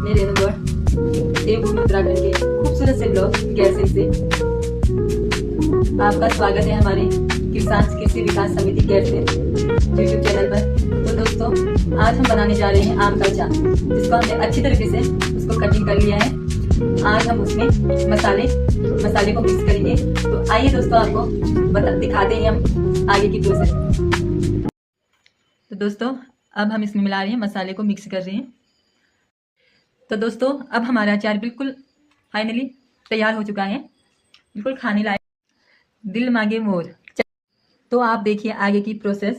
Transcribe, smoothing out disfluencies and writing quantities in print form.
मैं रेणुगढ़ देवभूमि उत्तराखंड के खूबसूरत से ब्लॉग कैसे से आपका स्वागत है हमारे किसान कृषि विकास समिति कैसे यूट्यूब चैनल पर। तो दोस्तों, आज हम बनाने जा रहे हैं आम का अचार, जिसको हमने अच्छी तरीके से उसको कटिंग कर लिया है। आज हम उसमें मसाले को मिक्स करेंगे। तो आइए दोस्तों, आपको दिखाते हैं हम आगे की प्रोसेस। तो दोस्तों, अब हम इसमें मिला रहे हैं, मसाले को मिक्स कर रहे हैं। तो दोस्तों, अब हमारा अचार बिल्कुल फाइनली तैयार हो चुका है, बिल्कुल खाने लायक, दिल मांगे मोर। तो आप देखिए आगे की प्रोसेस।